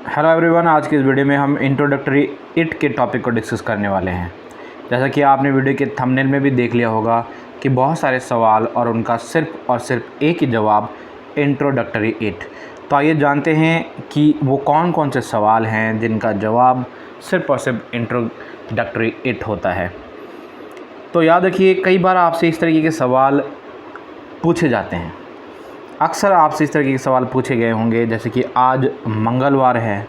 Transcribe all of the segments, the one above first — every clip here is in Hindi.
हेलो एवरीवन, आज की इस वीडियो में हम इंट्रोडक्टरी इट के टॉपिक को डिस्कस करने वाले हैं। जैसा कि आपने वीडियो के थंबनेल में भी देख लिया होगा कि बहुत सारे सवाल और उनका सिर्फ और सिर्फ एक ही जवाब, इंट्रोडक्टरी इट। तो आइए जानते हैं कि वो कौन कौन से सवाल हैं जिनका जवाब सिर्फ और सिर्फ इंट्रोडक्टरी इट होता है। तो याद रखिए, कई बार आपसे इस तरीके के सवाल पूछे जाते हैं। अक्सर आपसे इस तरीके के सवाल पूछे गए होंगे, जैसे कि आज मंगलवार है,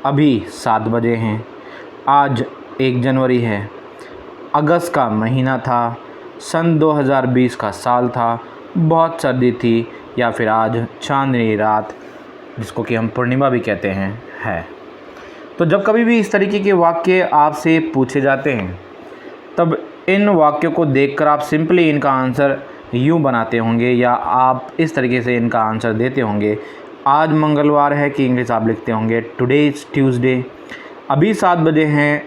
अभी 7 बजे हैं, आज 1 जनवरी है, अगस्त का महीना था, सन 2020 का साल था, बहुत सर्दी थी, या फिर आज चांदनी रात, जिसको कि हम पूर्णिमा भी कहते हैं, है। तो जब कभी भी इस तरीके के वाक्य आपसे पूछे जाते हैं, तब इन वाक्यों को देखकर आप सिंपली इनका आंसर यूँ बनाते होंगे, या आप इस तरीके से इनका आंसर देते होंगे। आज मंगलवार है कि इंग्लिश आप लिखते होंगे टुडे इज़ ट्यूसडे। अभी 7 बजे हैं,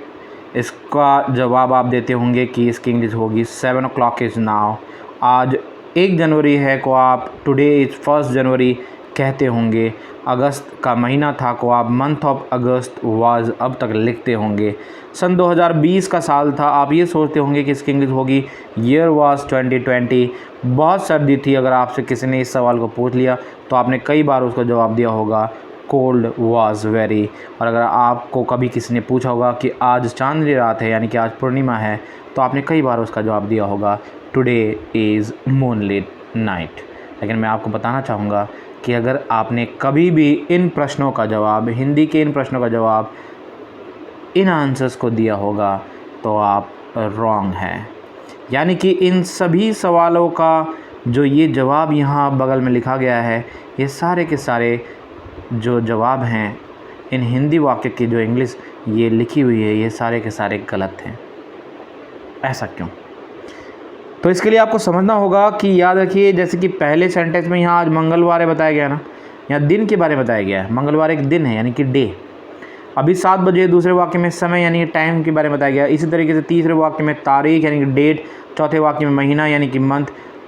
इसका जवाब आप देते होंगे कि इसकी इंग्लिश होगी 7 o'clock इज़ नाउ। आज 1 जनवरी है को आप टुडे इज़ 1 जनवरी कहते होंगे। अगस्त का महीना था को आप मंथ ऑफ अगस्त वाज अब तक लिखते होंगे। सन 2020 का साल था, आप ये सोचते होंगे कि इसकी इंग्लिश होगी ईयर वाज 2020। बहुत सर्दी थी, अगर आपसे किसी ने इस सवाल को पूछ लिया तो आपने कई बार उसको जवाब दिया होगा कोल्ड वाज वेरी। और अगर आपको कभी किसी ने पूछा होगा कि आज चांदनी रात है, यानी कि आज पूर्णिमा है, तो आपने कई बार उसका जवाब दिया होगा टुडे इज़ मूनलिट नाइट। लेकिन मैं आपको बताना चाहूँगा कि अगर आपने कभी भी इन प्रश्नों का जवाब, हिंदी के इन प्रश्नों का जवाब इन आंसर्स को दिया होगा तो आप रॉन्ग हैं। यानी कि इन सभी सवालों का जो ये जवाब यहाँ बगल में लिखा गया है, ये सारे के सारे जो जवाब हैं इन हिंदी वाक्य की जो इंग्लिश ये लिखी हुई है, ये सारे के सारे गलत हैं। ऐसा क्यों? तो इसके लिए आपको समझना होगा कि याद रखिए, जैसे कि पहले सेंटेंस में यहाँ आज मंगलवार है बताया गया ना, यहाँ दिन के बारे में बताया गया है। मंगलवार एक दिन है, यानी कि डे। अभी 7 बजे दूसरे वाक्य में समय यानी कि टाइम के बारे में बताया गया। इसी तरीके से तीसरे वाक्य में तारीख यानी कि डेट, चौथे वाक्य में महीना यानी कि मंथ,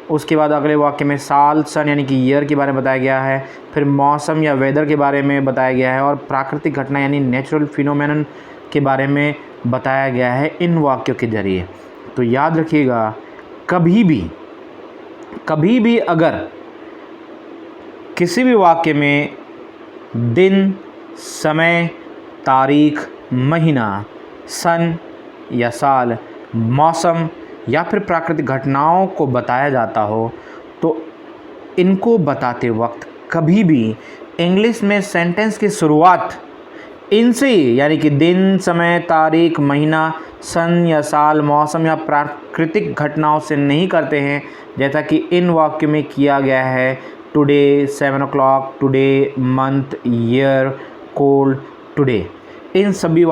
उसके बाद अगले वाक्य में साल सन यानी कि ईयर के बारे में बताया गया है। फिर मौसम या वेदर के बारे में बताया गया है, और प्राकृतिक घटना यानी नेचुरल फिनोमेनन के बारे में बताया गया है इन वाक्यों के ज़रिए। तो याद रखिएगा, कभी भी अगर किसी भी वाक्य में दिन, समय, तारीख, महीना, सन या साल, मौसम या फिर प्राकृतिक घटनाओं को बताया जाता हो, तो इनको बताते वक्त कभी भी इंग्लिश में सेंटेंस की शुरुआत इनसे ही, यानी कि दिन, समय, तारीख, महीना, सन या साल, मौसम या प्राकृतिक घटनाओं से नहीं करते हैं, जैसा कि इन वाक्यों में किया गया है today, 7 o'clock, today, month, year, cold, today. इन सभी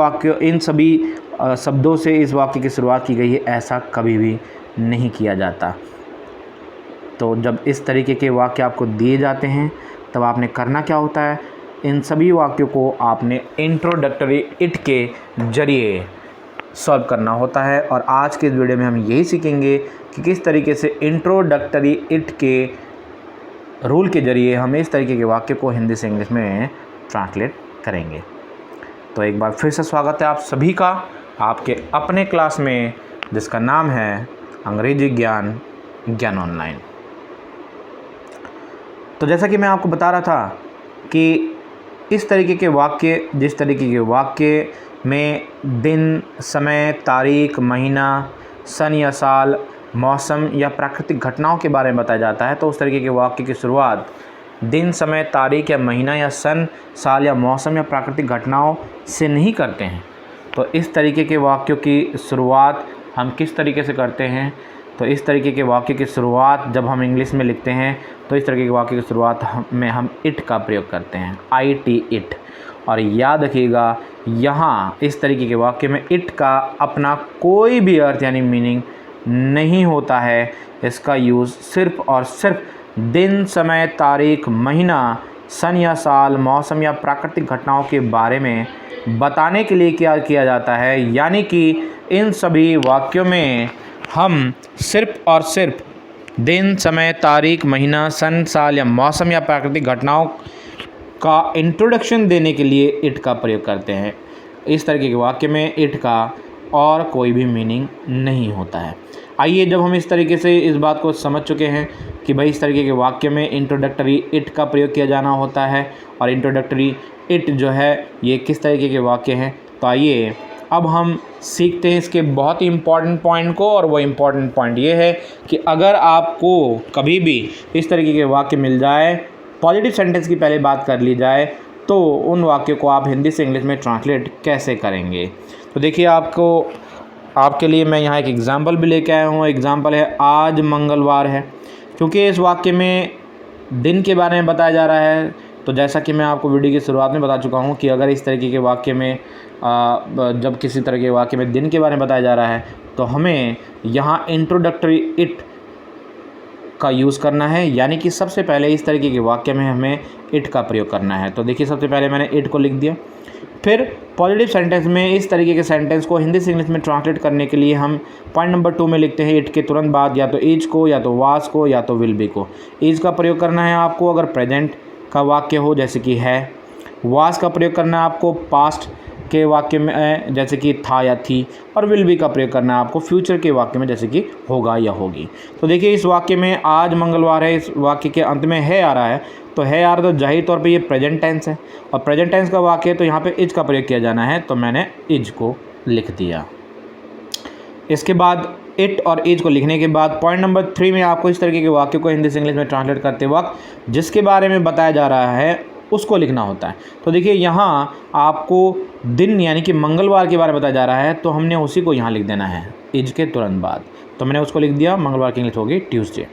शब्दों से इस वाक्य की शुरुआत की गई है, ऐसा कभी भी नहीं किया जाता। तो जब इस तरीके के वाक्य आपको दिए जाते हैं, तब आपने करना क्या होता है, इन सभी वाक्यों को आपने इंट्रोडक्टरी इट के ज़रिए सॉल्व करना होता है। और आज के इस वीडियो में हम यही सीखेंगे कि किस तरीके से इंट्रोडक्टरी इट के रूल के ज़रिए हम इस तरीके के वाक्य को हिंदी से इंग्लिश में ट्रांसलेट करेंगे। तो एक बार फिर से स्वागत है आप सभी का आपके अपने क्लास में, जिसका नाम है अंग्रेजी ज्ञान ऑनलाइन। तो जैसा कि मैं आपको बता रहा था कि इस तरीके के वाक्य, जिस तरीके के वाक्य में दिन, समय, तारीख, महीना, सन या साल, मौसम या प्राकृतिक घटनाओं के बारे में बताया जाता है, तो उस तरीके के वाक्य की शुरुआत दिन, समय, तारीख या महीना या सन, साल या मौसम या प्राकृतिक घटनाओं से नहीं करते हैं। तो इस तरीके के वाक्यों की शुरुआत हम किस तरीके से करते हैं? तो इस तरीके के वाक्य की शुरुआत जब हम इंग्लिश में लिखते हैं, तो इस तरीके के वाक्य की शुरुआत में हम इट का प्रयोग करते हैं, IT इट। और याद रखिएगा, यहाँ इस तरीके के वाक्य में इट का अपना कोई भी अर्थ यानी मीनिंग नहीं होता है। इसका यूज़ सिर्फ़ और सिर्फ दिन, समय, तारीख, महीना, सन या साल, मौसम या प्राकृतिक घटनाओं के बारे में बताने के लिए क्या किया जाता है। यानी कि इन सभी वाक्यों में हम सिर्फ़ और सिर्फ दिन, समय, तारीख, महीना, सन, साल या मौसम या प्राकृतिक घटनाओं का इंट्रोडक्शन देने के लिए इट का प्रयोग करते हैं। इस तरीके के वाक्य में इट का और कोई भी मीनिंग नहीं होता है। आइए, जब हम इस तरीके से इस बात को समझ चुके हैं कि भाई इस तरीके के वाक्य में इंट्रोडक्टरी इट का प्रयोग किया जाना होता है और इंट्रोडक्टरी इट जो है ये किस तरीके के वाक्य हैं, तो आइए अब हम सीखते हैं इसके बहुत ही इम्पॉर्टेंट पॉइंट को। और वो इम्पॉर्टेंट पॉइंट ये है कि अगर आपको कभी भी इस तरीके के वाक्य मिल जाए, पॉजिटिव सेंटेंस की पहले बात कर ली जाए, तो उन वाक्यों को आप हिंदी से इंग्लिश में ट्रांसलेट कैसे करेंगे। तो देखिए, आपके लिए मैं यहाँ एक एग्ज़ाम्पल भी लेके आया हूँ। एग्ज़ाम्पल है आज मंगलवार है। क्योंकि इस वाक्य में दिन के बारे में बताया जा रहा है, तो जैसा कि मैं आपको वीडियो की शुरुआत में बता चुका हूँ कि अगर इस तरीके के वाक्य में जब किसी तरह के वाक्य में दिन के बारे में बताया जा रहा है, तो हमें यहाँ इंट्रोडक्टरी इट का यूज़ करना है। यानी कि सबसे पहले इस तरीके के वाक्य में हमें इट का प्रयोग करना है। तो देखिए, सबसे पहले मैंने इट को लिख दिया। फिर पॉजिटिव सेंटेंस में इस तरीके के सेंटेंस को हिंदी से इंग्लिश में ट्रांसलेट करने के लिए हम पॉइंट नंबर 2 में लिखते हैं इट के तुरंत बाद या तो इज को, या तो वाज को, या तो विल बी को। इज का प्रयोग करना है आपको अगर प्रेजेंट का वाक्य हो, जैसे कि है। वाज का प्रयोग करना है आपको पास्ट के वाक्य में, जैसे कि था या थी। और विल बी का प्रयोग करना है आपको फ्यूचर के वाक्य में, जैसे कि होगा या होगी। तो देखिए, इस वाक्य में आज मंगलवार है, इस वाक्य के अंत में है आ रहा है, तो है आ रहा, तो जाहिर तौर पे ये प्रेजेंट टेंस है और प्रेजेंट टेंस का वाक्य है, तो यहाँ पे इज का प्रयोग किया जाना है, तो मैंने इज को लिख दिया। इसके बाद इट और इज को लिखने के बाद पॉइंट नंबर 3 में आपको इस तरीके के वाक्य को हिंदी से इंग्लिश में ट्रांसलेट करते वक्त जिसके बारे में बताया जा रहा है उसको लिखना होता है। तो देखिए, यहाँ आपको दिन यानी कि मंगलवार के बारे में बताया जा रहा है, तो हमने उसी को यहाँ लिख देना है इज के तुरंत बाद। तो मैंने उसको लिख दिया, मंगलवार की इंग्लिश होगी ट्यूसडे।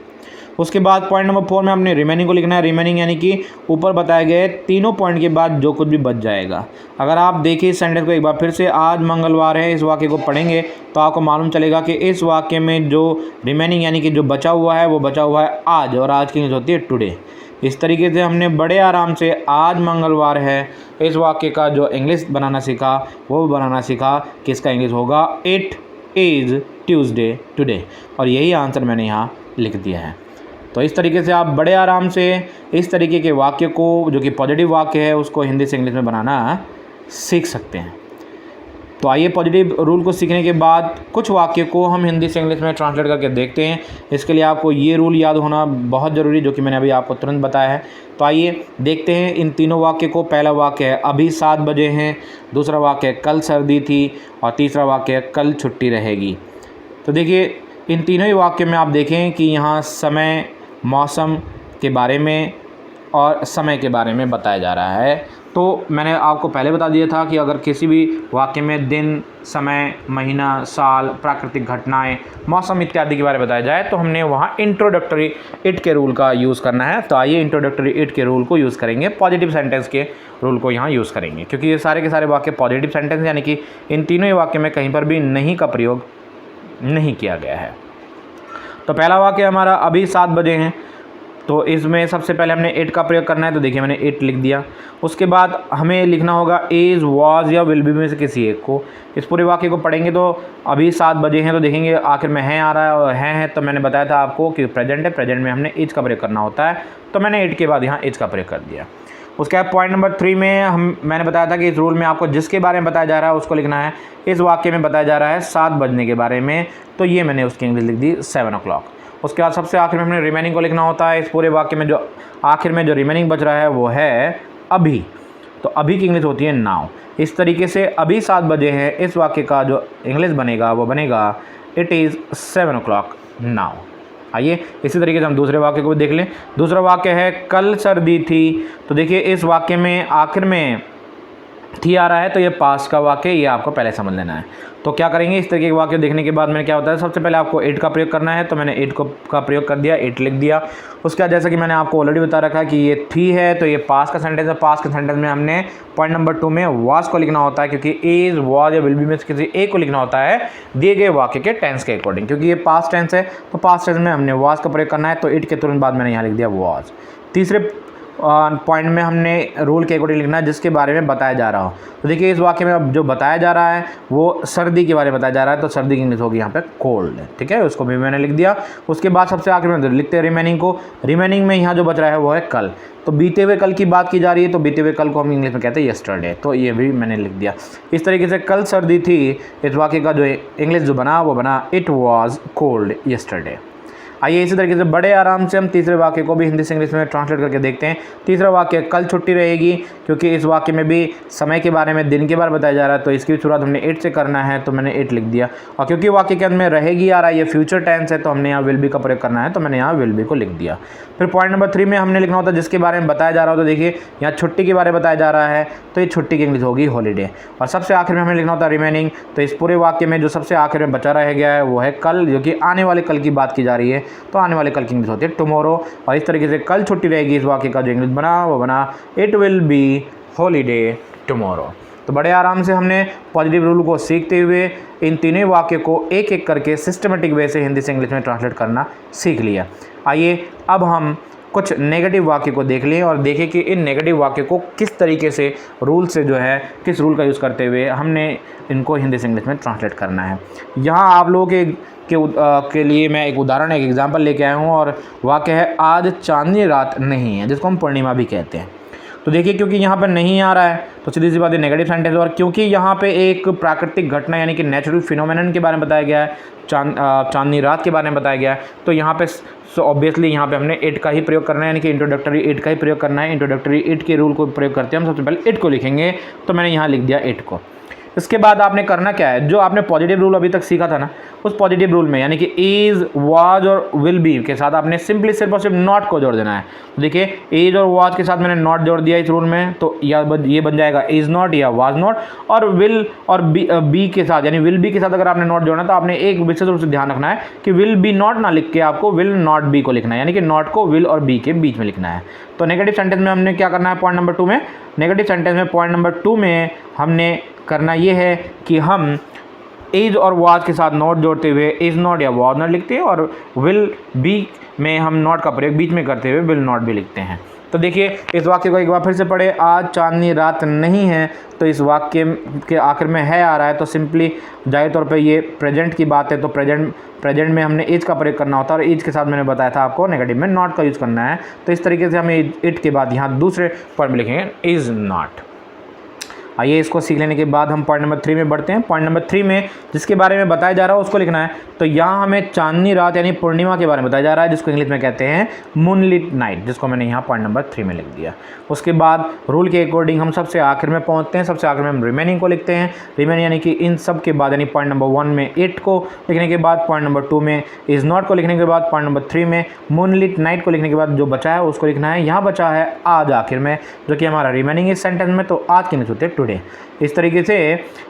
उसके बाद पॉइंट नंबर 4 में हमने रिमेनिंग को लिखना है। रिमेनिंग यानी कि ऊपर बताए गए तीनों पॉइंट के बाद जो कुछ भी बच जाएगा। अगर आप देखिए इस सेंटेंस को एक बार फिर से, आज मंगलवार है, इस वाक्य को पढ़ेंगे तो आपको मालूम चलेगा कि इस वाक्य में जो रिमेनिंग यानी कि जो बचा हुआ है वो बचा हुआ है आज, और आज की इंग्लिश होती है टुडे। इस तरीके से हमने बड़े आराम से आज मंगलवार है इस वाक्य का जो इंग्लिश बनाना सीखा, वो बनाना सीखा कि इसका इंग्लिश होगा इट इज़ ट्यूसडे टुडे। और यही आंसर मैंने यहाँ लिख दिया है। तो इस तरीके से आप बड़े आराम से इस तरीके के वाक्य को, जो कि पॉजिटिव वाक्य है, उसको हिंदी से इंग्लिश में बनाना सीख सकते हैं। तो आइए, पॉजिटिव रूल को सीखने के बाद कुछ वाक्य को हम हिंदी से इंग्लिश में ट्रांसलेट करके देखते हैं। इसके लिए आपको ये रूल याद होना बहुत ज़रूरी, जो कि मैंने अभी आपको तुरंत बताया है। तो आइए देखते हैं इन तीनों वाक्य को। पहला वाक्य है अभी 7 बजे हैं, दूसरा वाक्य है कल सर्दी थी, और तीसरा वाक्य है कल छुट्टी रहेगी। तो देखिए, इन तीनों ही वाक्य में आप देखें कि यहाँ समय, मौसम के बारे में और समय के बारे में बताया जा रहा है। तो मैंने आपको पहले बता दिया था कि अगर किसी भी वाक्य में दिन, समय, महीना, साल, प्राकृतिक घटनाएं, मौसम इत्यादि के बारे में बताया जाए, तो हमने वहाँ इंट्रोडक्टरी इट के रूल का यूज़ करना है। तो आइए इंट्रोडक्टरी इट के रूल को यूज़ करेंगे, पॉजिटिव सेंटेंस के रूल को यहाँ यूज़ करेंगे, क्योंकि ये सारे के सारे वाक्य पॉजिटिव सेंटेंस, यानी कि इन तीनों ही वाक्य में कहीं पर भी नहीं का प्रयोग नहीं किया गया है। तो पहला वाक्य हमारा अभी 7 बजे हैं, तो इसमें सबसे पहले हमने इट का प्रयोग करना है। तो देखिए, मैंने इट लिख दिया। उसके बाद हमें लिखना होगा इज़, वाज या विल बी में से किसी एक को। इस पूरे वाक्य को पढ़ेंगे तो अभी 7 बजे हैं, तो देखेंगे आखिर में है आ रहा है, और है तो मैंने बताया था आपको कि प्रेजेंट है, प्रेजेंट में हमने इज का प्रयोग करना होता है, तो मैंने इट के बाद यहाँ इज का प्रयोग कर दिया। उसके बाद पॉइंट नंबर 3 में मैंने बताया था कि इस रूल में आपको जिसके बारे में बताया जा रहा है उसको लिखना है। इस वाक्य में बताया जा रहा है 7 बजने के बारे में, तो ये मैंने उसकी इंग्लिश लिख दी 7 o'clock। उसके बाद सबसे आखिर में हमने रिमेनिंग को लिखना होता है। इस पूरे वाक्य में जो आखिर में जो रिमेनिंग बच रहा है वो है अभी, तो अभी की इंग्लिश होती है नाउ। इस तरीके से अभी 7 बजे हैं, इस वाक्य का जो इंग्लिश बनेगा वो बनेगा इट इज़ 7 o'clock नाउ। आइए इसी तरीके से हम दूसरे वाक्य को भी देख लें। दूसरा वाक्य है कल सर्दी थी, तो देखिए इस वाक्य में आखिर में थी आ रहा है, तो ये पास्ट का वाक्य, ये आपको पहले समझ लेना है। तो क्या करेंगे, इस तरीके के वाक्य देखने के बाद मैंने क्या होता है, सबसे पहले आपको इट का प्रयोग करना है, तो मैंने इट का प्रयोग कर दिया, इट लिख दिया। उसके बाद जैसा कि मैंने आपको ऑलरेडी बता रखा है कि ये थी है, तो ये पास्ट का सेंटेंस है। पास्ट के सेंटेंस में हमने पॉइंट नंबर 2 में वाज को लिखना होता है, क्योंकि इज, वाज या विल बी में से किसी एक को लिखना होता है दिए गए वाक्य के टेंस के अकॉर्डिंग। क्योंकि ये पास्ट टेंस है, तो पास्ट टेंस में हमने वाज का प्रयोग करना है, तो इट के तुरंत बाद मैंने यहाँ लिख दिया वाज। तीसरे पॉइंट में हमने रूल के अकॉर्डिंग लिखना है जिसके बारे में बताया जा रहा हो। तो देखिए इस वाक्य में अब जो बताया जा रहा है वो सर्दी के बारे में बताया जा रहा है, तो सर्दी की इंग्लिश होगी यहाँ पे कोल्ड। ठीक है, उसको भी मैंने लिख दिया। उसके बाद सबसे आखिर में लिखते हैं रिमेनिंग को। रिमेनिंग में यहाँ जो बच रहा है वो है कल। तो बीते हुए कल की बात की जा रही है, तो बीते हुए कल को हम इंग्लिश में कहते हैं यस्टरडे, तो ये भी मैंने लिख दिया। इस तरीके से कल सर्दी थी, इस वाक्य का जो इंग्लिश जो बना वो बना इट वॉज कोल्ड यस्टरडे। आइए इसी तरीके से बड़े आराम से हम तीसरे वाक्य को भी हिंदी से इंग्लिश में ट्रांसलेट करके देखते हैं। तीसरा वाक्य कल छुट्टी रहेगी, क्योंकि इस वाक्य में भी समय के बारे में, दिन के बारे में बताया जा रहा है, तो इसकी शुरुआत हमने इट से करना है, तो मैंने इट लिख दिया। और क्योंकि वाक्य के अंत में रहेगी आ रहा है, ये फ्यूचर टेंस है, तो हमने यहाँ विल बी का प्रयोग करना है, तो मैंने यहाँ विल बी को लिख दिया। फिर पॉइंट नंबर 3 में हमने लिखना होता है जिसके बारे में बताया जा रहा हो। तो देखिए यहाँ छुट्टी के बारे में बताया जा रहा है, तो ये छुट्टी की इंग्लिश होगी हॉलीडे। और सबसे आखिर में हमें लिखना होता है रिमेनिंग। तो इस पूरे वाक्य में जो सबसे आखिर में बचा रह गया है वो है कल, जो कि आने वाले कल की बात की जा रही है, तो आने वाले कल इंग्लिश होती है टुमारो। और इस तरीके से कल छुट्टी रहेगी, इस वाक्य का जो इंग्लिश बना वो बना it will be holiday tomorrow. तो बड़े आराम से हमने पॉजिटिव रूल को सीखते हुए इन तीनों वाक्य को एक एक करके सिस्टमेटिक वे से हिंदी से इंग्लिश में ट्रांसलेट करना सीख लिया। आइए अब हम कुछ नेगेटिव वाक्य को देख लें और देखें कि इन नेगेटिव वाक्य को किस तरीके से रूल से जो है, किस रूल का यूज़ करते हुए हमने इनको हिंदी से इंग्लिश में ट्रांसलेट करना है। यहाँ आप लोगों के लिए मैं एक उदाहरण, एक एग्जांपल लेके आया हूँ, और वाक्य है आज चांदनी रात नहीं है, जिसको हम पूर्णिमा भी कहते हैं। तो देखिए क्योंकि यहाँ पर नहीं आ रहा है, तो सीधी सी बात है नेगेटिव सेंटेंस। और क्योंकि यहाँ पे एक प्राकृतिक घटना यानी कि नेचुरल फिनोमेनन के बारे में बताया गया है, चांदनी रात के बारे में बताया गया है, तो यहाँ पे ऑब्वियसली यहाँ पे हमने इट का ही प्रयोग करना है, यानी कि इंट्रोडक्टरी इट का ही प्रयोग करना है। इंट्रोडक्टरी इट के रूल को प्रयोग करते हैं हम। सबसे पहले इट को लिखेंगे, तो मैंने यहाँ लिख दिया इट को। इसके बाद आपने करना क्या है, जो आपने पॉजिटिव रूल अभी तक सीखा था ना, उस पॉजिटिव रूल में यानी कि इज, वाज और विल बी के साथ आपने सिंपली सिर्फ और सिर्फ नॉट को जोड़ देना है। तो देखिए इज और वाज के साथ मैंने नॉट जोड़ दिया इस रूल में, तो ये बन जाएगा इज नॉट या वाज नॉट। और विल और बी के साथ यानी विल बी के साथ अगर आपने नॉट जोड़ना, तो आपने एक विशेष रूप से ध्यान रखना है कि विल बी नॉट ना लिख के आपको विल नॉट बी को लिखना है, यानी कि नॉट को विल और बी के बीच में लिखना है। तो नेगेटिव सेंटेंस में हमने क्या करना है, पॉइंट नंबर 2 में, नेगेटिव सेंटेंस में पॉइंट नंबर 2 में हमने करना ये है कि हम इज और वाज के साथ नॉट जोड़ते हुए इज नॉट या वाज नॉट लिखते हैं, और विल बी में हम नॉट का प्रयोग बीच में करते हुए विल नॉट भी लिखते हैं। तो देखिए इस वाक्य को एक बार फिर से पढ़े, आज चांदनी रात नहीं है, तो इस वाक्य के आखिर में है आ रहा है, तो सिंपली जाहिर तौर पे ये प्रेजेंट की बात है, तो प्रेजेंट में हमने इज का प्रयोग करना होता है, और इज के साथ मैंने बताया था आपको नेगेटिव में नॉट का यूज़ करना है। तो इस तरीके से हम इट के बाद यहाँ दूसरे पॉइंट में लिखेंगे इज़ नॉट। आइए इसको सीख लेने के बाद हम पॉइंट नंबर 3 में बढ़ते हैं। पॉइंट नंबर 3 में जिसके बारे में बताया जा रहा है उसको लिखना है। तो यहाँ हमें चांदनी रात यानी पूर्णिमा के बारे में बताया जा रहा है, जिसको इंग्लिश में कहते हैं मूनलिट नाइट, जिसको मैंने यहाँ पॉइंट नंबर 3 में लिख दिया। उसके बाद रूल के अकॉर्डिंग हम सबसे आखिर में पहुँचते हैं। सबसे आखिर में हम रिमेनिंग को लिखते हैं। रिमेनिंग यानी कि इन सब के बाद यानी पॉइंट नंबर 1 में इट को लिखने के बाद, पॉइंट नंबर 2 में इज़ नॉट को लिखने के बाद, पॉइंट नंबर 3 में मूनलिट नाइट को लिखने के बाद जो बचा है उसको लिखना है। यहाँ बचा है आज आखिर में, जो कि हमारा रिमेनिंग इस सेंटेंस में, तो आज की नहीं होते टुडे। इस तरीके से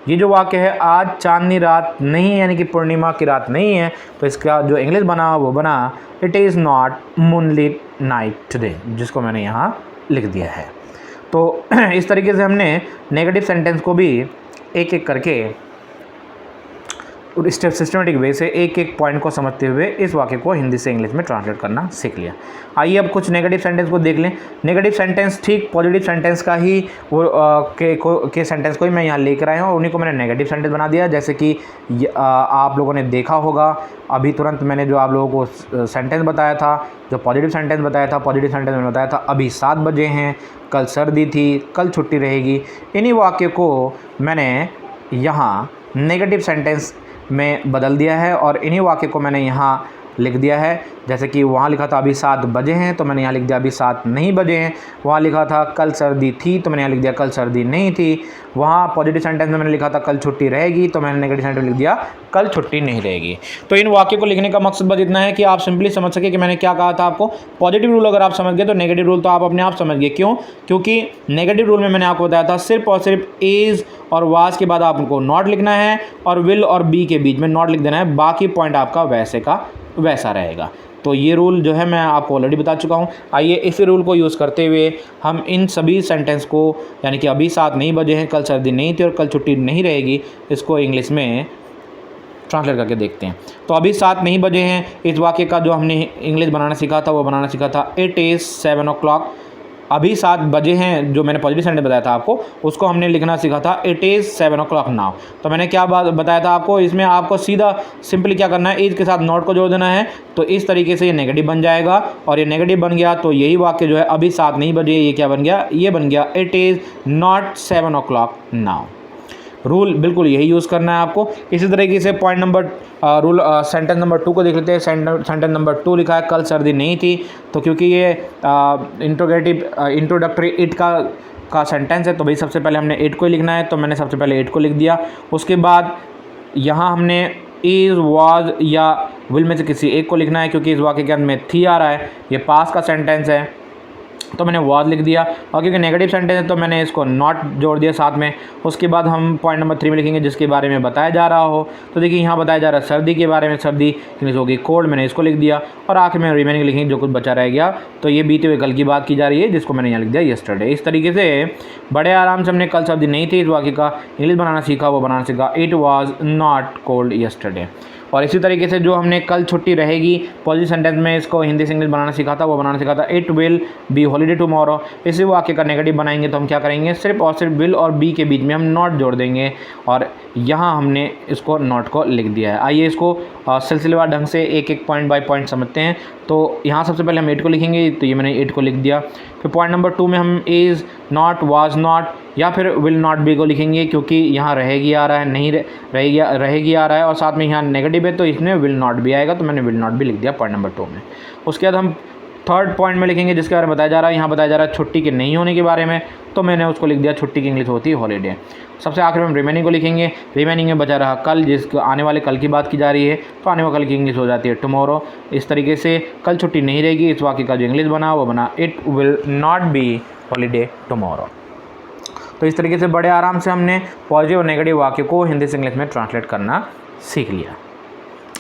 ये जो वाक्य है आज चांदनी रात नहीं है यानी कि पूर्णिमा की रात नहीं है, तो इसका जो इंग्लिश बना वो बना it is not moonlit night today, जिसको मैंने यहाँ लिख दिया है। तो इस तरीके से हमने नेगेटिव सेंटेंस को भी एक एक करके स्टेप सिस्टमेटिक वे से एक एक पॉइंट को समझते हुए इस वाक्य को हिंदी से इंग्लिश में ट्रांसलेट करना सीख लिया। आइए अब कुछ नेगेटिव सेंटेंस को देख लें। नेगेटिव सेंटेंस ठीक पॉजिटिव सेंटेंस का ही के सेंटेंस को ही मैं यहाँ लेकर आया हूँ, और उन्हीं को मैंने नेगेटिव सेंटेंस बना दिया। जैसे कि आप लोगों ने देखा होगा अभी तुरंत मैंने जो आप लोगों को सेंटेंस बताया था, जो पॉजिटिव सेंटेंस बताया था, पॉजिटिव सेंटेंस में बताया था अभी 7 बजे हैं, कल सर्दी थी, कल छुट्टी रहेगी। इन्हीं वाक्य को मैंने यहाँ नेगेटिव सेंटेंस में बदल दिया है और इन्हीं वाक्य को मैंने यहाँ लिख दिया है। जैसे कि वहाँ लिखा था अभी 7 बजे हैं, तो मैंने यहाँ लिख दिया अभी 7 नहीं बजे हैं। वहाँ लिखा था कल सर्दी थी, तो मैंने यहाँ लिख दिया कल सर्दी नहीं थी। वहाँ पॉजिटिव सेंटेंस में मैंने लिखा था कल छुट्टी रहेगी, तो मैंने नेगेटिव सेंटेंस में लिख दिया कल छुट्टी नहीं रहेगी। तो इन वाक्य को लिखने का मकसद बस इतना है कि आप सिंपली समझ सके कि मैंने क्या कहा था आपको। पॉजिटिव रूल अगर आप समझ गए तो नेगेटिव रूल तो आप अपने आप समझ गए। क्यों? क्योंकि नेगेटिव रूल में मैंने आपको बताया था सिर्फ और सिर्फ इज़ और वाज के बाद आपको नॉट लिखना है और विल और बी के बीच में नॉट लिख देना है, बाकी पॉइंट आपका वैसे का वैसा रहेगा। तो ये रूल जो है मैं आपको ऑलरेडी बता चुका हूँ। आइए इसी रूल को यूज़ करते हुए हम इन सभी सेंटेंस को, यानी कि अभी 7 नहीं बजे हैं, कल सर्दी नहीं थी और कल छुट्टी नहीं रहेगी, इसको इंग्लिश में ट्रांसलेट करके देखते हैं। तो अभी 7 नहीं बजे हैं, इस वाक्य का जो हमने इंग्लिश बनाना सीखा था वो बनाना सीखा था इट इज़ 7 o'clock। अभी 7 बजे हैं, जो मैंने पॉजिटिव सेंटेंस बताया था आपको, उसको हमने लिखना सीखा था इट इज़ 7 o'clock नाउ। तो मैंने क्या बात बताया था आपको, इसमें आपको सीधा सिंपली क्या करना है, इज के साथ नॉट को जोड़ देना है। तो इस तरीके से ये नेगेटिव बन जाएगा, और ये नेगेटिव बन गया तो यही वाक्य जो है अभी 7 नहीं बजे, ये क्या बन गया, ये बन गया it is not 7 o'clock now. Rule बिल्कुल यही यूज़ करना है आपको। इसी तरीके से पॉइंट नंबर सेंटेंस नंबर 2 को देख लेते हैं। सेंटेंस नंबर 2 लिखा है कल सर्दी नहीं थी। तो क्योंकि ये इंट्रोडक्टरी इट का सेंटेंस है, तो भाई सबसे पहले हमने इट को ही लिखना है। तो मैंने सबसे पहले इट को लिख दिया। उसके बाद यहाँ हमने इज़, वाज या विल में से किसी एक को लिखना है, क्योंकि इस वाक्य के अंत में थी आ रहा है, ये पास का सेंटेंस है, तो मैंने वाज लिख दिया। और क्योंकि नेगेटिव सेंटेंस है तो मैंने इसको नॉट जोड़ दिया साथ में। उसके बाद हम पॉइंट नंबर 3 में लिखेंगे जिसके बारे में बताया जा रहा हो। तो देखिए यहाँ बताया जा रहा है सर्दी के बारे में, सर्दी इंग्लिश होगी कोल्ड, मैंने इसको लिख दिया। और आखिर में रिमेनिंग लिखेंगे जो कुछ बचा रह गया। तो ये बीते हुए कल की बात की जा रही है, जिसको मैंने यहाँ लिख दिया यस्टरडे। इस तरीके से बड़े आराम से हमने कल सर्दी नहीं थी इस वाक्य का इंग्लिश बनाना सीखा, वो बनाना सीखा it was not cold yesterday. और इसी तरीके से जो हमने कल छुट्टी रहेगी पॉजिटिव सेंटेंस में इसको हिंदी से इंग्लिश बनाना सीखा था, वो बनाना सीखा था it will be holiday tomorrow. इसी वाक्य का नेगेटिव बनाएंगे तो हम क्या करेंगे, सिर्फ और सिर्फ विल और बी के बीच में हम नॉट जोड़ देंगे, और यहाँ हमने इसको नॉट को लिख दिया है। आइए इसको सिलसिलेवार ढंग से एक एक पॉइंट बाय पॉइंट समझते हैं। तो यहाँ सबसे पहले हम इट को लिखेंगे, तो ये मैंने इट को लिख दिया। फिर पॉइंट नंबर 2 में हम इज़, नॉट, वाज नॉट या फिर विल नॉट बी को लिखेंगे, क्योंकि यहाँ रहेगी आ रहा है, नहीं रहेगी आ रहा है, और साथ में यहाँ नेगेटिव है तो इसमें विल नॉट भी आएगा, तो मैंने विल नॉट भी लिख दिया पॉइंट नंबर 2 में। उसके बाद हम थर्ड पॉइंट में लिखेंगे जिसके बारे में बताया जा रहा है, यहाँ बताया जा रहा है छुट्टी के नहीं होने के बारे में, तो मैंने उसको लिख दिया छुट्टी की इंग्लिश होती है हॉलीडे। सबसे आखिर में हम रिमेनिंग को लिखेंगे। रिमेनिंग में बचा रहा कल, जिसको आने वाले कल की बात की जा रही है, तो आने वाले कल की इंग्लिश हो जाती है टुमारो। इस तरीके से कल छुट्टी नहीं रहेगी, इस वाक्य का जो इंग्लिश बना वो बना it will not be holiday tomorrow. तो इस तरीके से बड़े आराम से हमने पॉजिटिव और नेगेटिव वाक्य को हिंदी से इंग्लिश में ट्रांसलेट करना सीख लिया।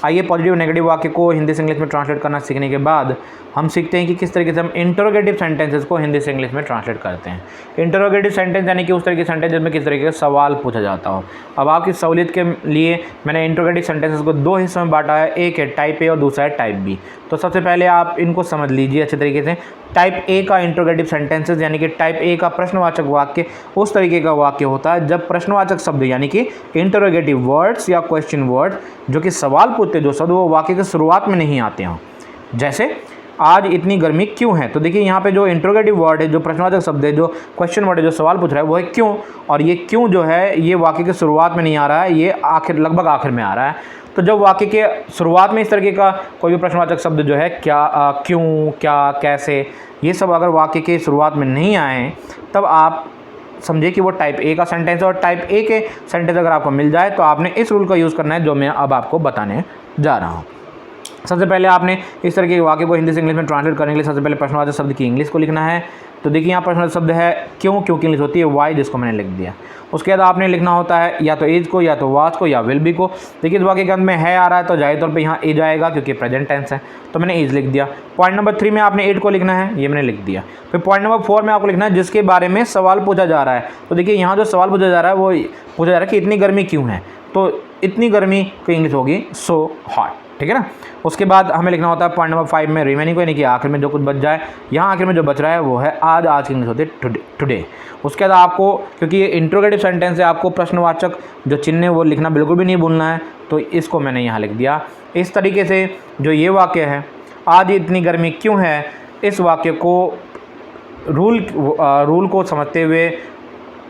आइए पॉजिटिव नेगेटिव वाक्य को हिंदी से इंग्लिश में ट्रांसलेट करना सीखने के बाद हम सीखते हैं कि किस तरीके से हम इंटरोगेटिव सेंटेंसेस को हिंदी से इंग्लिश में ट्रांसलेट करते हैं। इंटरोगेटिव सेंटेंस यानी कि उस तरह के सेंटेंस जिसमें किस तरीके का सवाल पूछा जाता हो। अब आपकी सहूलियत के लिए मैंने इंटरोगेटिव सेंटेंसेस को 2 हिस्सों में बांटा है, एक है टाइप ए और दूसरा है टाइप बी। तो सबसे पहले आप इनको समझ लीजिए अच्छे तरीके से। टाइप ए का इंटरोगेटिव सेंटेंसेस यानी कि टाइप ए का प्रश्नवाचक वाक्य उस तरीके का वाक्य होता है जब प्रश्नवाचक शब्द यानी कि इंटरोगेटिव वर्ड्स या क्वेश्चन वर्ड जो कि सवाल पूछते जो शब्द वो वाक्य की शुरुआत में नहीं आते हों। जैसे आज इतनी गर्मी क्यों है, तो देखिए यहाँ पे जो इंटरोगेटिव वर्ड है, जो प्रश्नवाचक शब्द है, जो क्वेश्चन वर्ड है, जो सवाल पूछ रहा है वो है क्यों, और ये क्यों जो है ये वाक्य की शुरुआत में नहीं आ रहा है, ये आखिर लगभग आखिर में आ रहा है। तो जब वाक्य के शुरुआत में इस तरीके का कोई भी प्रश्नवाचक शब्द जो है क्या, क्यों, क्या, कैसे, ये सब अगर वाक्य के शुरुआत में नहीं आए तब आप समझिए कि वो टाइप ए का सेंटेंस है। और टाइप ए के सेंटेंस अगर आपको मिल जाए तो आपने इस रूल का यूज़ करना है जो मैं अब आपको बताने जा रहा हूँ। सबसे पहले आपने इस तरह के वाक्य को हिंदी से इंग्लिश में ट्रांसलेट करने के लिए सबसे पहले प्रश्नवाचक शब्द की इंग्लिश को लिखना है। तो देखिए यहाँ प्रश्नवाचक शब्द है क्यों, क्यों की इंग्लिश होती है वाई, जिसको मैंने लिख दिया। उसके बाद आपने लिखना होता है या तो इज को, या तो वाज को, या विल बी को। देखिए इस वाक्य के अंत में है आ रहा है तो जाहिर तौर पे यहाँ इज आएगा क्योंकि प्रेजेंट टेंस है, तो मैंने इज लिख दिया। पॉइंट नंबर 3 में आपने इट को लिखना है, ये मैंने लिख दिया। फिर पॉइंट नंबर 4 में आपको लिखना है जिसके बारे में सवाल पूछा जा रहा है। तो देखिए यहाँ जो सवाल पूछा जा रहा है वो पूछा जा रहा है कि इतनी गर्मी क्यों है, तो इतनी गर्मी की इंग्लिश होगी सो हॉट, ठीक है ना। उसके बाद हमें लिखना होता है पॉइंट नंबर 5 में रिमेनिंग को, यानी कि आखिर में जो कुछ बच जाए। यहाँ आखिर में जो बच रहा है वो है आज, आज की इंग्लिश होती है टुडे। उसके बाद आपको, क्योंकि ये इंट्रोगेटिव सेंटेंस है, आपको प्रश्नवाचक जो चिन्ह है वो लिखना बिल्कुल भी नहीं भूलना है, तो इसको मैंने यहाँ लिख दिया। इस तरीके से जो ये वाक्य है आज इतनी गर्मी क्यों है, इस वाक्य को रूल को समझते हुए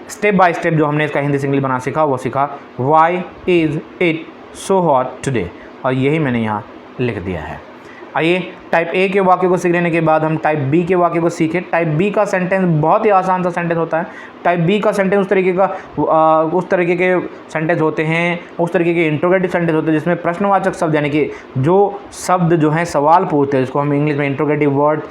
स्टेप बाय स्टेप जो हमने इसका हिंदी से इंग्लिश बना सीखा वो सीखा why is it so hot today, और यही मैंने यहाँ लिख दिया है। आइए टाइप ए के वाक्य को सीख लेने के बाद हम टाइप बी के वाक्य को सीखें। टाइप बी का सेंटेंस बहुत ही आसान सा सेंटेंस होता है। टाइप बी का सेंटेंस उस तरीके के सेंटेंस होते हैं, उस तरीके के इंट्रोगेटिव सेंटेंस होते हैं जिसमें प्रश्नवाचक शब्द यानी कि जो शब्द जो हैं सवाल पूछते हैं, जिसको हम इंग्लिश में इंट्रोगेटिव वर्ड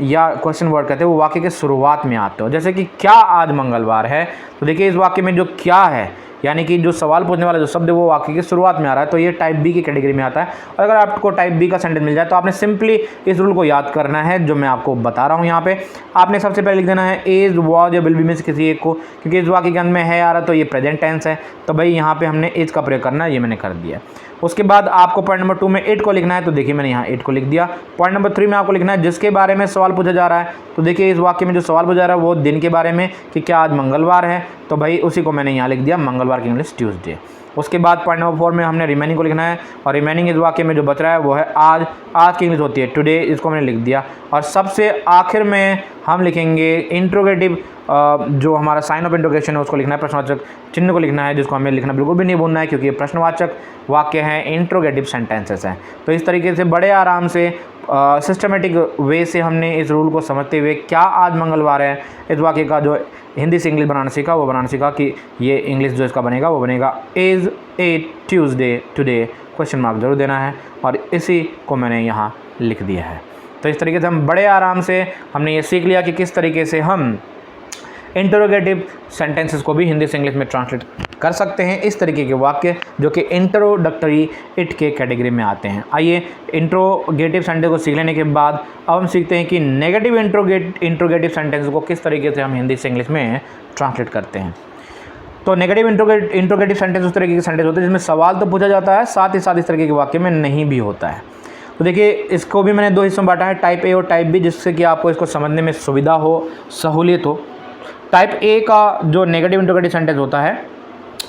या क्वेश्चन वर्ड कहते हैं, वो वाक्य के शुरुआत में आते हो। जैसे कि क्या आज मंगलवार है, तो देखिए इस वाक्य में जो क्या है यानी कि जो सवाल पूछने वाला जो शब्द है वो वाक्य की शुरुआत में आ रहा है, तो ये टाइप बी की कैटेगरी में आता है। और अगर आपको टाइप बी का सेंटेंस मिल जाए तो आपने सिंपली इस रूल को याद करना है जो मैं आपको बता रहा हूँ। यहाँ पे आपने सबसे पहले लिख देना है इज, वॉज या विल बी में से किसी एक को, क्योंकि इस वाक्य के अंत में है आ रहा तो ये प्रेजेंट टेंस है, तो भाई यहाँ पे हमने इज का प्रयोग करना है, ये मैंने कर दिया। उसके बाद आपको पॉइंट नंबर 2 में इट को लिखना है, तो देखिए मैंने यहाँ इट को लिख दिया। पॉइंट नंबर 3 में आपको लिखना है जिसके बारे में सवाल पूछा जा रहा है, तो देखिए इस वाक्य में जो सवाल पूछा जा रहा है वो दिन के बारे में कि क्या आज मंगलवार है, तो भाई उसी को मैंने यहाँ लिख दिया, मंगलवार की इंग्लिश ट्यूसडे। उसके बाद पॉइंट नंबर 4 में हमने रिमेनिंग को लिखना है, और रिमेनिंग इस वाक्य में जो बच रहा है वो है आज, आज की इंग्लिश होती है टुडे, इसको मैंने लिख दिया। और सबसे आखिर में हम लिखेंगे इंट्रोगेटिव, जो हमारा साइन ऑफ इंट्रोगेशन है उसको लिखना है, प्रश्नवाचक चिन्ह को लिखना है, जिसको हमें लिखना बिल्कुल भी नहीं भूलना है क्योंकि ये प्रश्नवाचक वाक्य हैं, इंट्रोगेटिव सेंटेंसेस हैं। तो इस तरीके से बड़े आराम से सिस्टमेटिक वे से हमने इस रूल को समझते हुए क्या आज मंगलवार है इस वाक्य का जो हिंदी से इंग्लिश बनाना सीखा, वो बनाना सीखा कि ये इंग्लिश जो इसका बनेगा वो बनेगा is a Tuesday today, question mark जरूर देना है, और इसी को मैंने यहाँ लिख दिया है। तो इस तरीके से हम बड़े आराम से हमने ये सीख लिया कि किस तरीके से हम इंटरोगेटिव सेंटेंसेस को भी हिंदी से इंग्लिश में ट्रांसलेट कर सकते हैं, इस तरीके के वाक्य जो कि इंट्रोडक्टरी इट के कैटेगरी में आते हैं। आइए इंट्रोगेटिव सेंटेंस को सीख लेने के बाद अब हम सीखते हैं कि नेगेटिव इंट्रोगेटिव सेंटेंस को किस तरीके से हम हिंदी से इंग्लिश में ट्रांसलेट करते हैं। तो नेगेटिव इंट्रोगेटिव सेंटेंस उस तरीके के सेंटेंस होते हैं जिसमें सवाल तो पूछा जाता है, साथ ही साथ इस तरीके के वाक्य में नहीं भी होता है। तो देखिए इसको भी मैंने 2 हिस्सों में बांटा है, टाइप ए और टाइप बी, जिससे कि आपको इसको समझने में सुविधा हो, सहूलियत हो। टाइप ए का जो नेगेटिव इंट्रोगेटिव सेंटेंस होता है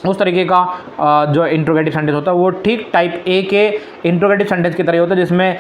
उस तरीके का जो इंट्रोगेटिव सेंटेंस होता है वो ठीक टाइप ए के इंट्रोगेटिव सेंटेंस की तरह होता है, जिसमें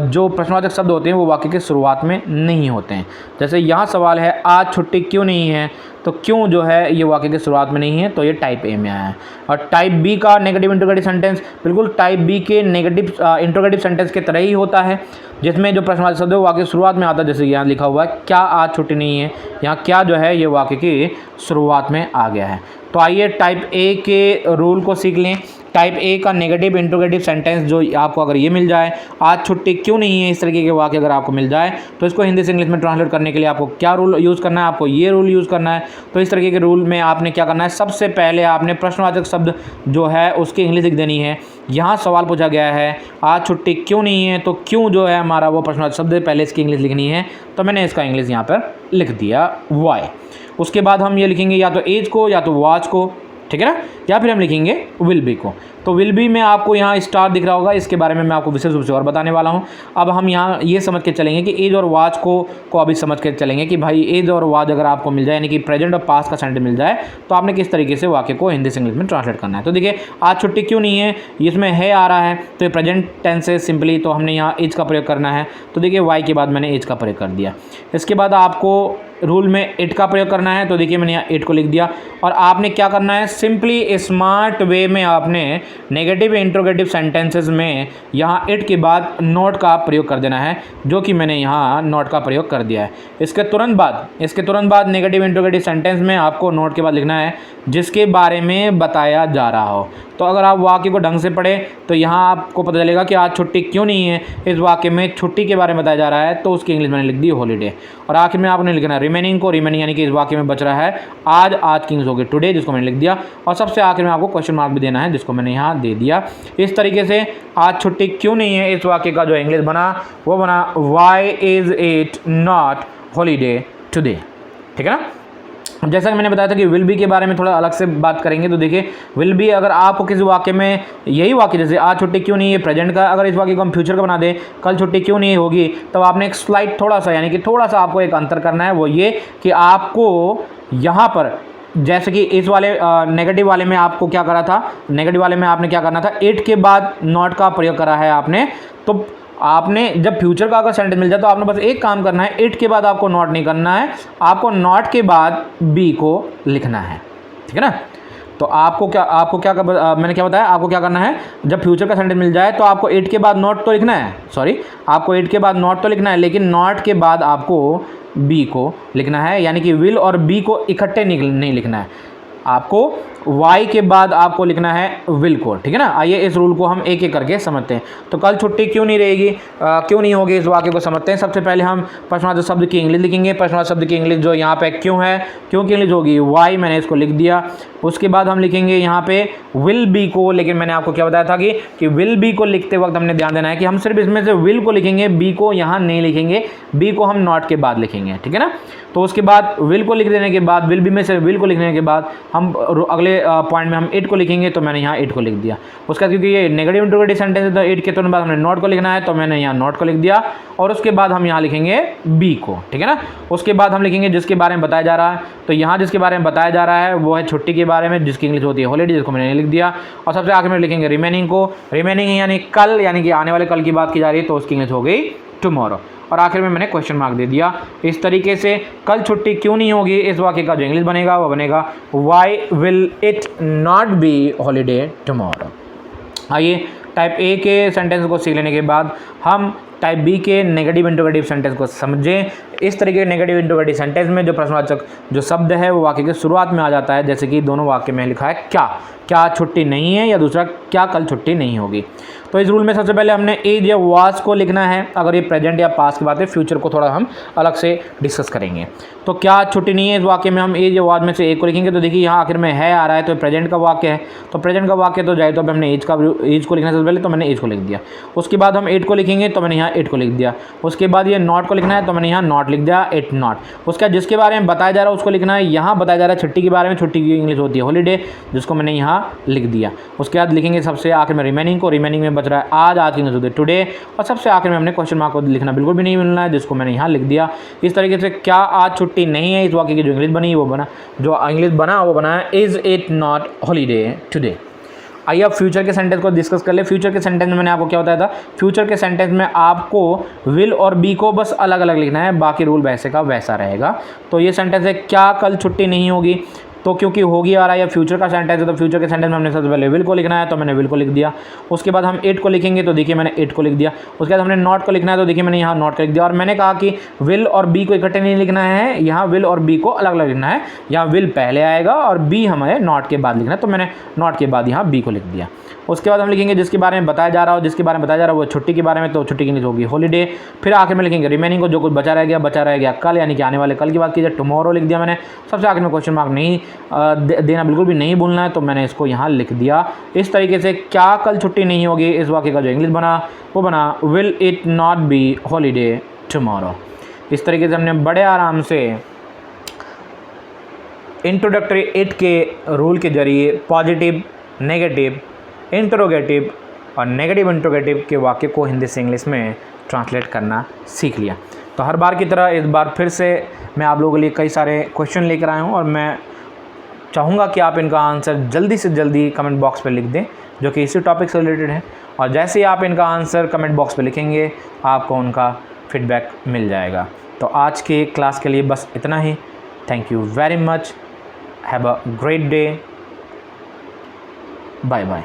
जो प्रश्नवाचक शब्द होते हैं वो वाक्य की शुरुआत में नहीं होते हैं। जैसे यहाँ सवाल है आज छुट्टी क्यों नहीं है, तो क्यों जो है ये वाक्य की शुरुआत में नहीं है, तो ये टाइप ए में आया है। और टाइप बी का नेगेटिव इंट्रोगेटिव सेंटेंस बिल्कुल टाइप बी के नेगेटिव इंट्रोगेटिव सेंटेंस की तरह ही होता है, जिसमें जो प्रश्नवाचक शब्द है वो वाक्य की शुरुआत में आता है। जैसे यहाँ लिखा हुआ है क्या आज छुट्टी नहीं है, यहाँ क्या जो है ये वाक्य की शुरुआत में आ गया है। तो आइए टाइप ए के रूल को सीख लें। टाइप ए का नेगेटिव इंट्रोगेटिव सेंटेंस जो आपको अगर ये मिल जाए, आज छुट्टी क्यों नहीं है, इस तरीके के वाक्य अगर आपको मिल जाए, तो इसको हिंदी से इंग्लिश में ट्रांसलेट करने के लिए आपको क्या रूल यूज़ करना है, आपको ये रूल यूज़ करना है। तो इस तरीके के रूल में आपने क्या करना है, सबसे पहले आपने प्रश्नवाचक शब्द जो है उसकी इंग्लिश लिख देनी है। यहाँ सवाल पूछा गया है आज छुट्टी क्यों नहीं है, तो क्यों जो है हमारा वो प्रश्नवाचक शब्द है, पहले इसकी इंग्लिश लिखनी है, तो मैंने इसका इंग्लिश यहाँ पर लिख दिया वाई। उसके बाद हम ये लिखेंगे या तो एज को या तो वॉच को, ठीक है ना, या फिर हम लिखेंगे विल बी को। तो विल बी में आपको यहाँ स्टार दिख रहा होगा, इसके बारे में मैं आपको विशेष रूप से और बताने वाला हूँ। अब हम यहाँ ये समझ के चलेंगे कि एज और वाच को अभी समझ के चलेंगे कि भाई एज और वाच अगर आपको मिल जाए, यानी कि प्रेजेंट और पास्ट का सेंटेंस मिल जाए, तो आपने किस तरीके से वाक्य को हिंदी से इंग्लिश में ट्रांसलेट करना है। तो देखिए आज छुट्टी क्यों नहीं है, इसमें है आ रहा है, तो ये प्रेजेंट टेंस है सिंपली, तो हमने यहाँ एज का प्रयोग करना है। तो देखिए वाई के बाद मैंने एज का प्रयोग कर दिया। इसके बाद आपको रूल में इट का प्रयोग करना है, तो देखिए मैंने यहाँ इट को लिख दिया। और आपने क्या करना है, सिंपली स्मार्ट वे में आपने नेगेटिव इंट्रोगेटिव सेंटेंसेस में यहाँ इट के बाद नॉट का प्रयोग कर देना है, जो कि मैंने यहाँ नॉट का प्रयोग कर दिया है। इसके तुरंत बाद नेगेटिव इंट्रोगेटिव सेंटेंस में आपको नॉट के बाद लिखना है जिसके बारे में बताया जा रहा हो। तो अगर आप वाक्य को ढंग से पढ़ें तो यहाँ आपको पता चलेगा कि आज छुट्टी क्यों नहीं है, इस वाक्य में छुट्टी के बारे में बताया जा रहा है, तो उसकी इंग्लिश मैंने लिख दी हॉलीडे। और आखिर में आपने लिखना है रिमेनिंग को, रिमेनिंग यानी कि इस वाक्य में बच रहा है आज की इंग्लिश होगी टुडे, जिसको मैंने लिख दिया। और सबसे आखिर में आपको क्वेश्चन मार्क भी देना है, जिसको मैंने यहाँ दे दिया। इस तरीके से आज छुट्टी क्यों नहीं है, इस वाक्य का जो इंग्लिश बना वो बना why is it not holiday today, ठीक है ना। जैसा कि मैंने बताया था कि विल बी के बारे में थोड़ा अलग से बात करेंगे। तो देखिए विल बी अगर आपको किसी वाक्य में यही वाक्य जैसे आज छुट्टी क्यों नहीं है प्रेजेंट का, अगर इस वाक्य को हम फ्यूचर का बना दें कल छुट्टी क्यों नहीं होगी, तब आपने एक स्लाइड थोड़ा सा आपको एक अंतर करना है। वो ये कि आपको यहाँ पर जैसे कि इस वाले नेगेटिव वाले में आपको क्या करा था, नेगेटिव वाले में आपने क्या करना था, इट के बाद नॉट का प्रयोग करा है आपने। तो आपने जब फ्यूचर का अगर सेंटेंस मिल जाए तो आपने बस एक काम करना है, इट के बाद आपको नॉट नहीं करना है, आपको नॉट के बाद बी को लिखना है, ठीक है ना। तो मैंने क्या बताया, आपको क्या करना है, जब फ्यूचर का सेंटेंस मिल जाए तो आपको इट के बाद नॉट तो लिखना है, आपको इट के बाद नॉट तो लिखना है, लेकिन नॉट के बाद आपको बी को लिखना है, यानी कि विल और बी को इकट्ठे नहीं लिखना है। आपको वाई के बाद आपको लिखना है विल को, ठीक है ना। आइए इस रूल को हम एक एक करके समझते हैं। तो कल छुट्टी क्यों नहीं रहेगी, क्यों नहीं होगी, इस वाक्य को समझते हैं। सबसे पहले हम प्रश्नवाचक शब्द की इंग्लिश लिखेंगे। प्रश्नवाचक शब्द की इंग्लिश जो यहाँ पे क्यों है, क्यों की इंग्लिश होगी वाई, मैंने इसको लिख दिया। उसके बाद हम लिखेंगे यहाँ पे विल बी को, लेकिन मैंने आपको क्या बताया था कि विल बी को लिखते वक्त हमने ध्यान देना है कि हम सिर्फ इसमें से विल को लिखेंगे, बी को यहाँ नहीं लिखेंगे, बी को हम नॉट के बाद लिखेंगे, ठीक है ना। तो उसके बाद विल को लिख देने के बाद, विल बी में से विल को लिखने के बाद हम अगले पॉइंट में हम इट को लिखेंगे, तो मैंने यहाँ इट को लिख दिया। उसका क्योंकि ये नेगेटिव इंटरोगेटिव सेंटेंस है तो इट के तुरंत बाद हमने नॉट को लिखना है, तो मैंने यहाँ नॉट को लिख दिया। और उसके बाद हम यहाँ लिखेंगे बी को, ठीक है ना। उसके बाद हम लिखेंगे जिसके बारे में बताया जा रहा है, तो यहाँ जिसके बारे में बताया जा रहा है वो है छुट्टी के बारे में, जिसकी इंग्लिश होती है हॉलीडे, जिसको मैंने लिख दिया। और सबसे आखिर में लिखेंगे रिमेनिंग को, रिमेनिंग यानी कल, यानी कि आने वाले कल की बात की जा रही है, तो उसकी इंग्लिश हो गई टुमारो। और आखिर में मैंने क्वेश्चन मार्क दे दिया। इस तरीके से कल छुट्टी क्यों नहीं होगी, इस वाक्य का जो इंग्लिश बनेगा वो बनेगा why will it not be holiday tomorrow. आइए टाइप ए के सेंटेंस को सीख लेने के बाद हम टाइप बी के नेगेटिव इंटरोगेटिव सेंटेंस को समझें। इस तरीके के नेगेटिव इंटरोगेटिव सेंटेंस में जो प्रश्नवाचक जो शब्द है वो वाक्य के शुरुआत में आ जाता है, जैसे कि दोनों वाक्य में लिखा है क्या छुट्टी नहीं है, या दूसरा क्या कल छुट्टी नहीं होगी। तो इस रूल में सबसे पहले हमने एज या वाज को लिखना है। अगर ये प्रेजेंट या पास्ट की बात है, फ्यूचर को थोड़ा हम अलग से डिस्कस करेंगे। तो क्या छुट्टी नहीं है, इस वाक्य में हम एज या वाज में से एक को लिखेंगे। तो देखिए यहाँ आखिर में है आ रहा है, तो प्रेजेंट का वाक्य है, तो प्रेजेंट का वाक्य तो जाए तो अब हमने एज को लिखना है सबसे पहले, तो मैंने एज को लिख दिया। उसके बाद हम एट को लिखेंगे, तो मैंने यहाँ एट को लिख दिया। उसके बाद ये नॉट को लिखना है, तो मैंने यहाँ नॉट लिख दिया, एट नॉट। उसका जिसके बारे में बताया जा रहा है उसको लिखना है। यहाँ बताया जा रहा है छुट्टी के बारे में, छुट्टी की इंग्लिश होती है हॉलीडे, जिसको मैंने यहाँ लिख दिया। उसके बाद लिखेंगे सबसे आखिर में रिमेनिंग को, रिमेनिंग में बच रहा है आज की इंग्लिश होती है टुडे। और सबसे आखिर में हमने क्वेश्चन मार्क को लिखना बिल्कुल भी नहीं मिलना है, जिसको मैंने यहाँ लिख दिया। इस तरीके से क्या आज छुट्टी नहीं है, इस वाक्य की जो इंग्लिश बनी वो बना, जो इंग्लिश बना वो बना है is it not holiday today. आइए अब फ्यूचर के सेंटेंस को डिस्कस कर ले। फ्यूचर के सेंटेंस में मैंने आपको क्या बताया था, फ्यूचर के सेंटेंस में आपको विल और बी को बस अलग अलग लिखना है, बाकी रूल वैसे का वैसा रहेगा। तो ये सेंटेंस है क्या कल छुट्टी नहीं होगी, तो क्योंकि होगी आ रहा है या फ्यूचर का सेंटेंस है, तो फ्यूचर के सेंटेंस में हमने सबसे पहले विल को लिखना है, तो मैंने विल को लिख दिया। उसके बाद हम एट को लिखेंगे, तो देखिए मैंने एट को लिख दिया। उसके बाद हमने नॉट को लिखना है, तो देखिए मैंने यहाँ नॉट को लिख दिया। और मैंने कहा कि विल और बी को इकट्ठे नहीं लिखना है, यहाँ विल और बी को अलग अलग लिखना है। यहाँ विल पहले आएगा और बी हमें नॉट के बाद लिखना है, तो मैंने नॉट के बाद यहाँ बी को लिख दिया। उसके बाद हम लिखेंगे जिसके बारे में बताया जा रहा हो, जिसके बारे में बताया जा रहा है वो छुट्टी के बारे में, तो छुट्टी की इंग्लिश होगी हॉलीडे। फिर आखिर में लिखेंगे रिमेनिंग को, जो कुछ बचा रह गया कल, यानी कि आने वाले कल की बात की जाए टुमारो लिख दिया मैंने। सबसे आखिर में क्वेश्चन मार्क नहीं देना बिल्कुल भी नहीं भूलना है, तो मैंने इसको यहाँ लिख दिया। इस तरीके से क्या कल छुट्टी नहीं होगी, इस वाक्य का जो इंग्लिश बना वो बना will it not be holiday tomorrow. इस तरीके से हमने बड़े आराम से इंट्रोडक्टरी इट के रूल के जरिए पॉजिटिव, नेगेटिव, इंटरोगेटिव और नेगेटिव इंटरोगेटिव के वाक्य को हिंदी से इंग्लिश में ट्रांसलेट करना सीख लिया। तो हर बार की तरह इस बार फिर से मैं आप लोगों के लिए कई सारे क्वेश्चन लेकर आया हूँ, और मैं चाहूँगा कि आप इनका आंसर जल्दी से जल्दी कमेंट बॉक्स पर लिख दें, जो कि इसी टॉपिक से रिलेटेड है। और जैसे ही आप इनका आंसर कमेंट बॉक्स पर लिखेंगे, आपको उनका फीडबैक मिल जाएगा। तो आज के क्लास के लिए बस इतना ही। Thank you very much. Have a great day. Bye bye.